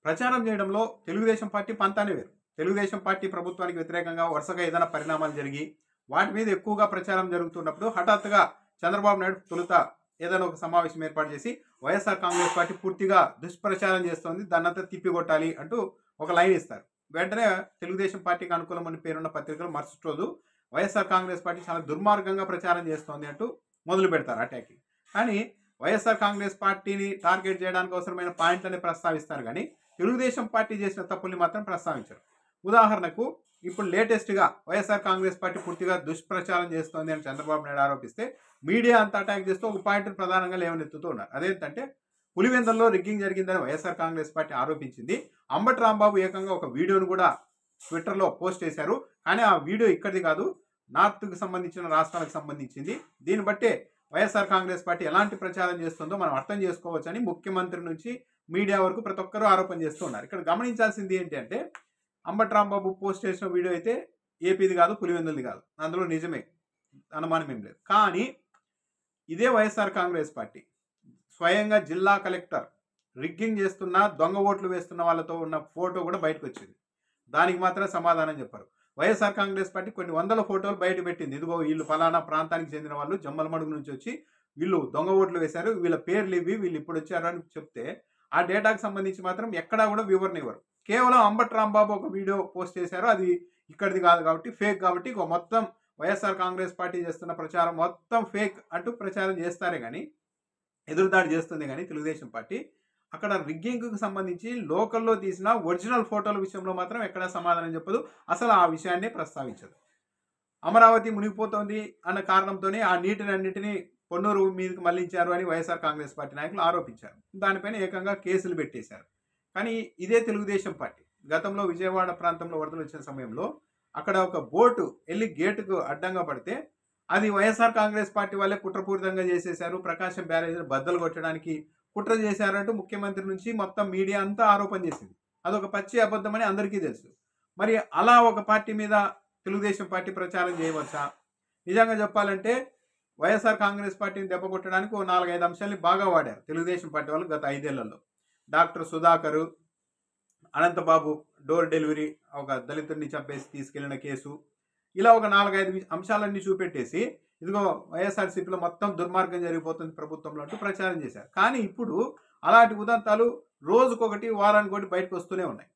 ప్రచారం చేయడంలో తెలుగుదేశం పార్టీ పంతానే వేరు. తెలుగుదేశం పార్టీ ప్రభుత్వానికి వ్యతిరేకంగా వరుసగా ఏదైనా పరిణామాలు జరిగి, వాటి మీద ఎక్కువగా ప్రచారం జరుగుతున్నప్పుడు హఠాత్తుగా చంద్రబాబు నాయుడు తొలుత ఏదైనా ఒక సమావేశం ఏర్పాటు చేసి, వైఎస్ఆర్ కాంగ్రెస్ పార్టీ పూర్తిగా దుష్ప్రచారం చేస్తోంది, దాన్నంతా తిప్పికొట్టాలి అంటూ ఒక లైన్ ఇస్తారు. వెంటనే తెలుగుదేశం పార్టీకి అనుకూలమని పేరున్న పత్రికలు మరుసటి రోజు వైఎస్ఆర్ కాంగ్రెస్ పార్టీ చాలా దుర్మార్గంగా ప్రచారం చేస్తోంది అంటూ మొదలు పెడతారు అటాకింగ్. కానీ వైఎస్ఆర్ కాంగ్రెస్ పార్టీని టార్గెట్ చేయడానికి అవసరమైన పాయింట్లని ప్రస్తావిస్తారు కానీ తెలుగుదేశం పార్టీ చేసిన తప్పుల్ని మాత్రం ప్రస్తావించరు. ఉదాహరణకు ఇప్పుడు లేటెస్ట్‌గా వైఎస్ఆర్ కాంగ్రెస్ పార్టీ పూర్తిగా దుష్ప్రచారం చేస్తోంది అని చంద్రబాబు నాయుడు ఆరోపిస్తే, మీడియా అంతా అటాక్ చేస్తూ ఒక పాయింట్‌ని ప్రధానంగా లేవనెత్తుతూ ఉన్నారు. అదేంటంటే పులివెందుల్లో రిగ్గింగ్ జరిగిందని వైఎస్ఆర్ కాంగ్రెస్ పార్టీ ఆరోపించింది. అంబటి రాంబాబు ఏకంగా ఒక వీడియోను కూడా ట్విట్టర్‌లో పోస్ట్ చేశారు. కానీ ఆ వీడియో ఇక్కడిది కాదు, నార్త్‌కి సంబంధించిన రాష్ట్రాలకు సంబంధించింది. దీన్ని బట్టే వైఎస్ఆర్ కాంగ్రెస్ పార్టీ ఎలాంటి ప్రచారం చేస్తుందో మనం అర్థం చేసుకోవచ్చని ముఖ్యమంత్రి నుంచి మీడియా వరకు ప్రతి ఒక్కరు ఆరోపణ చేస్తూ ఉన్నారు. ఇక్కడ గమనించాల్సింది ఏంటి అంటే, అంబటి రాంబాబు పోస్ట్ చేసిన వీడియో అయితే ఏపీది కాదు, పులివెందులది కాదు. అందులో నిజమే, అనుమానం ఏం లేదు. కానీ ఇదే వైఎస్ఆర్ కాంగ్రెస్ పార్టీ స్వయంగా జిల్లా కలెక్టర్ రిగ్గింగ్ చేస్తున్న, దొంగ ఓట్లు వేస్తున్న వాళ్ళతో ఉన్న ఫోటో కూడా బయటకు వచ్చింది. దానికి మాత్రం సమాధానం చెప్పారు. వైఎస్ఆర్ కాంగ్రెస్ పార్టీ కొన్ని వందల ఫోటోలు బయట పెట్టింది. ఇదిగో వీళ్ళు ఫలానా ప్రాంతానికి చెందిన వాళ్ళు జమ్మలమడుగు నుంచి వచ్చి వీళ్ళు దొంగ ఓట్లు వేశారు, వీళ్ళ పేర్లు ఇవి, వీళ్ళు ఇప్పుడు వచ్చారు అని చెప్తే ఆ డేటాకు సంబంధించి మాత్రం ఎక్కడా కూడా వివరణ ఇవ్వరు. కేవలం అంబటి రాంబాబు ఒక వీడియో పోస్ట్ చేశారు, అది ఇక్కడిది కాదు కాబట్టి ఫేక్ కాబట్టి ఇక మొత్తం వైఎస్ఆర్ కాంగ్రెస్ పార్టీ చేస్తున్న ప్రచారం మొత్తం ఫేక్ అంటూ ప్రచారం చేస్తారే కానీ, ఎదురుదాడి చేస్తుంది కానీ తెలుగుదేశం పార్టీ అక్కడ రిగ్గింగ్‌కి సంబంధించి లోకల్‌లో తీసిన ఒరిజినల్ ఫోటోల విషయంలో మాత్రం ఎక్కడా సమాధానం చెప్పదు. అసలు ఆ విషయాన్నే ప్రస్తావించదు. అమరావతి మునిగిపోతోంది అన్న కారణంతోనే ఆ నీటినన్నిటిని పొన్నూరు మీదకి మళ్లించారు అని వైఎస్ఆర్ కాంగ్రెస్ పార్టీ నాయకులు ఆరోపించారు. దానిపైన ఏకంగా కేసులు పెట్టేశారు. కానీ ఇదే తెలుగుదేశం పార్టీ గతంలో విజయవాడ ప్రాంతంలో వరదలు వచ్చిన సమయంలో అక్కడ ఒక బోటు ఎళ్లి గేటుకు అడ్డంగా పడితే అది వైఎస్ఆర్ కాంగ్రెస్ పార్టీ వాళ్ళే కుట్రపూరితంగా చేసేశారు, ప్రకాశం బ్యారేజ్‌ని బద్దలు కొట్టడానికి కుట్ర చేశారంటూ ముఖ్యమంత్రి నుంచి మొత్తం మీడియా అంతా ఆరోపణ చేసింది. అదొక పచ్చి అబద్ధమని అందరికీ తెలుసు. మరి అలా ఒక పార్టీ మీద తెలుగుదేశం పార్టీ ప్రచారం చేయవచ్చా? నిజంగా చెప్పాలంటే వైఎస్ఆర్ కాంగ్రెస్ పార్టీని దెబ్బ కొట్టడానికి ఓ 4, 5 అంశాల్ని బాగా వాడారు తెలుగుదేశం పార్టీ వాళ్ళు గత 5 ఏళ్లలో. Doctor Sudhakar, Anantha Babu door delivery, ఒక దళితుడిని చంపేసి తీసుకెళ్లిన కేసు, ఇలా ఒక 4, 5 అంశాలన్నీ చూపెట్టేసి ఇదిగో వైఎస్ఆర్‌సీపీలో మొత్తం దుర్మార్గం జరిగిపోతుంది ప్రభుత్వంలో అంటూ ప్రచారం చేశారు. కానీ ఇప్పుడు అలాంటి ఉదంతాలు రోజుకొకటి, వారానికొకటి బయటకు వస్తూనే ఉన్నాయి.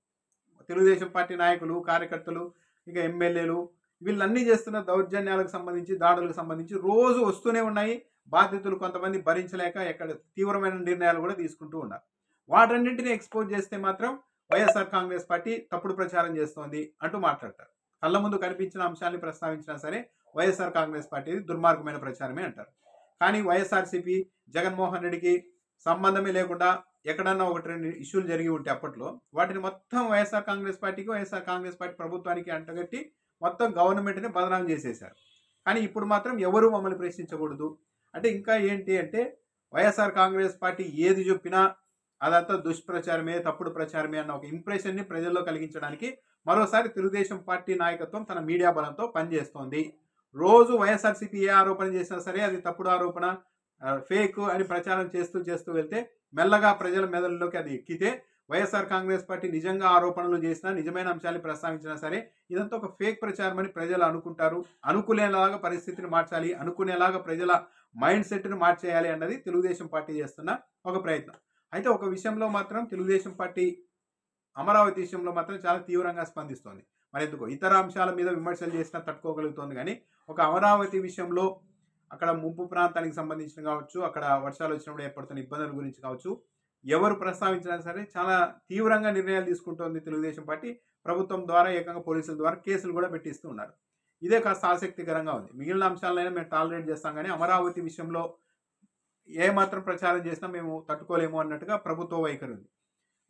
తెలుగుదేశం పార్టీ నాయకులు, కార్యకర్తలు, ఇక ఎమ్మెల్యేలు వీళ్ళన్నీ చేస్తున్న దౌర్జన్యాలకు సంబంధించి, దాడులకు సంబంధించి రోజు వస్తూనే ఉన్నాయి. బాధితులు కొంతమంది భరించలేక ఎక్కడ తీవ్రమైన నిర్ణయాలు కూడా తీసుకుంటూ ఉన్నారు. వాటన్నింటిని ఎక్స్‌పోజ్ చేస్తే మాత్రం వైఎస్ఆర్ కాంగ్రెస్ పార్టీ తప్పుడు ప్రచారం చేస్తోంది అంటూ మాట్లాడతారు. కళ్ళ ముందు కనిపించిన అంశాన్ని ప్రస్తావించినా సరే వైఎస్ఆర్ కాంగ్రెస్ పార్టీది దుర్మార్గమైన ప్రచారమే అంటారు. కానీ వైఎస్ఆర్‌సీపీ జగన్మోహన్ రెడ్డికి సంబంధమే లేకుండా ఎక్కడన్నా 1, 2 ఇష్యూలు జరిగి ఉంటే అప్పట్లో వాటిని మొత్తం వైఎస్ఆర్ కాంగ్రెస్ పార్టీకి, వైఎస్ఆర్ కాంగ్రెస్ పార్టీ ప్రభుత్వానికి అంటగట్టి మొత్తం గవర్నమెంట్‌ని బదనాం చేసేశారు. కానీ ఇప్పుడు మాత్రం ఎవరు మమ్మల్ని ప్రశ్నించకూడదు అంటే ఇంకా ఏంటి అంటే వైఎస్ఆర్ కాంగ్రెస్ పార్టీ ఏది చెప్పినా అదంతా దుష్ప్రచారమే, తప్పుడు ప్రచారమే అన్న ఒక ఇంప్రెషన్‌ని ప్రజల్లో కలిగించడానికి మరోసారి తెలుగుదేశం పార్టీ నాయకత్వం తన మీడియా బలంతో పనిచేస్తోంది. రోజు వైఎస్ఆర్‌సీపీ ఏ ఆరోపణ చేసినా సరే అది తప్పుడు ఆరోపణ, ఫేక్ అని ప్రచారం చేస్తూ వెళ్తే మెల్లగా ప్రజల మెదడులోకి అది ఎక్కితే వైఎస్ఆర్ కాంగ్రెస్ పార్టీ నిజంగా ఆరోపణలు చేసినా, నిజమైన అంశాన్ని ప్రస్తావించినా సరే ఇదంతా ఒక ఫేక్ ప్రచారం అని ప్రజలు అనుకుంటారు. అనుకునేలాగా పరిస్థితిని మార్చాలి, అనుకునేలాగా ప్రజల మైండ్ సెట్‌ని మార్చేయాలి అన్నది తెలుగుదేశం పార్టీ చేస్తున్న ఒక ప్రయత్నం. అయితే ఒక విషయంలో మాత్రం తెలుగుదేశం పార్టీ అమరావతి విషయంలో మాత్రం చాలా తీవ్రంగా స్పందిస్తోంది. మరెందుకో ఇతర అంశాల మీద విమర్శలు చేసినా తట్టుకోగలుగుతోంది కానీ, ఒక అమరావతి విషయంలో అక్కడ ముంపు ప్రాంతానికి సంబంధించిన కావచ్చు, అక్కడ వర్షాలు వచ్చినప్పుడు ఏర్పడుతున్న ఇబ్బందుల గురించి కావచ్చు, ఎవరు ప్రస్తావించినా సరే చాలా తీవ్రంగా నిర్ణయాలు తీసుకుంటోంది తెలుగుదేశం పార్టీ. ప్రభుత్వం ద్వారా ఏకంగా పోలీసుల ద్వారా కేసులు కూడా పెట్టిస్తూ ఉన్నారు. ఇదే కాస్త ఆసక్తికరంగా ఉంది. మిగిలిన అంశాలనైనా మేము టాలరేట్ చేస్తాం కానీ అమరావతి విషయంలో ఏ మాత్రం ప్రచారం చేసినా మేము తట్టుకోలేము అన్నట్టుగా ప్రభుత్వ వైఖరి ఉంది.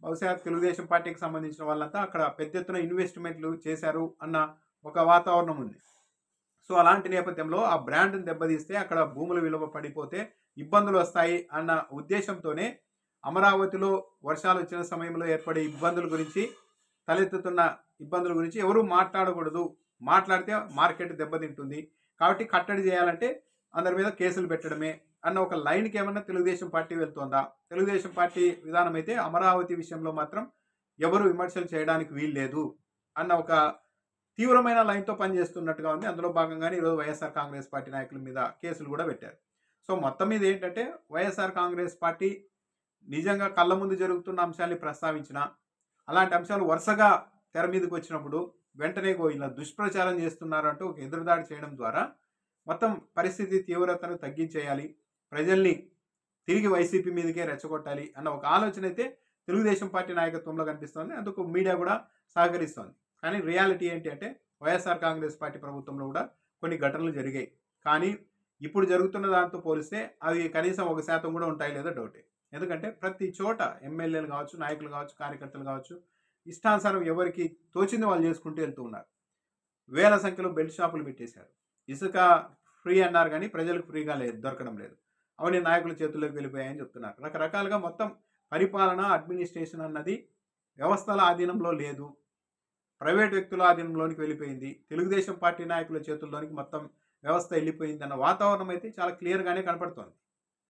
బహుశా తెలుగుదేశం పార్టీకి సంబంధించిన వాళ్ళంతా అక్కడ పెద్ద ఎత్తున ఇన్వెస్ట్మెంట్లు చేశారు అన్న ఒక వాతావరణం ఉంది. సో అలాంటి నేపథ్యంలో ఆ బ్రాండ్‌ని దెబ్బతీస్తే అక్కడ భూముల విలువ పడిపోతే ఇబ్బందులు వస్తాయి అన్న ఉద్దేశంతోనే అమరావతిలో వర్షాలు వచ్చిన సమయంలో ఏర్పడే ఇబ్బందుల గురించి, తలెత్తుతున్న ఇబ్బందుల గురించి ఎవరు మాట్లాడకూడదు. మాట్లాడితే మార్కెట్ దెబ్బతింటుంది. కాబట్టి కట్టడి చేయాలంటే అందరి మీద కేసులు పెట్టడమే అన్న ఒక లైన్‌కి ఏమన్నా తెలుగుదేశం పార్టీ వెళ్తోందా? తెలుగుదేశం పార్టీ విధానం అయితే అమరావతి విషయంలో మాత్రం ఎవరు విమర్శలు చేయడానికి వీల్లేదు అన్న ఒక తీవ్రమైన లైన్‌తో పనిచేస్తున్నట్టుగా ఉంది. అందులో భాగంగానే ఈరోజు వైఎస్ఆర్ కాంగ్రెస్ పార్టీ నాయకుల మీద కేసులు గూడా పెట్టారు. సో, మొత్తం మీద ఏంటంటే వైఎస్ఆర్ కాంగ్రెస్ పార్టీ నిజంగా కళ్ళ ముందు జరుగుతున్న అంశాల్ని ప్రస్తావించినా, అలాంటి అంశాలు వరుసగా తెర మీదకొచ్చినప్పుడు వెంటనే ఇలా దుష్ప్రచారం చేస్తున్నారంటూ ఒక ఎదురుదాడి చేయడం ద్వారా మొత్తం పరిస్థితి తీవ్రతను తగ్గించేయాలి. ప్రజల్ని తిరిగి వైసీపీ మీదకే రెచ్చగొట్టాలి అన్న ఒక ఆలోచన అయితే తెలుగుదేశం పార్టీ నాయకత్వంలో కనిపిస్తోంది. అందుకు మీడియా కూడా సహకరిస్తోంది. కానీ రియాలిటీ ఏంటి అంటే వైఎస్ఆర్ కాంగ్రెస్ పార్టీ ప్రభుత్వంలో కూడా కొన్ని ఘటనలు జరిగాయి. కానీ ఇప్పుడు జరుగుతున్న దాంతో పోలిస్తే అవి కనీసం 1% కూడా ఉంటాయో లేదో డౌటే. ఎందుకంటే ప్రతి చోట ఎమ్మెల్యేలు కావచ్చు, నాయకులు కావచ్చు, కార్యకర్తలు కావచ్చు, ఇష్టానుసారం ఎవరికి తోచింది వాళ్ళు చేసుకుంటూ వెళ్తూ ఉన్నారు. వేల సంఖ్యలో బెల్ట్ షాపులు పెట్టేశారు. ఇసుక ఫ్రీ అన్నారు కానీ ప్రజలకు ఫ్రీగా లేదు, దొరకడం లేదు. అవన్నీ నాయకుల చేతుల్లోకి వెళ్ళిపోయాయని చెప్తున్నారు. రకరకాలుగా మొత్తం పరిపాలన, అడ్మినిస్ట్రేషన్ అన్నది వ్యవస్థల ఆధీనంలో లేదు. ప్రైవేట్ వ్యక్తుల ఆధీనంలోనికి వెళ్ళిపోయింది. తెలుగుదేశం పార్టీ నాయకుల చేతుల్లోనికి మొత్తం వ్యవస్థ వెళ్ళిపోయిందన్న వాతావరణం అయితే చాలా క్లియర్‌గానే కనపడుతోంది.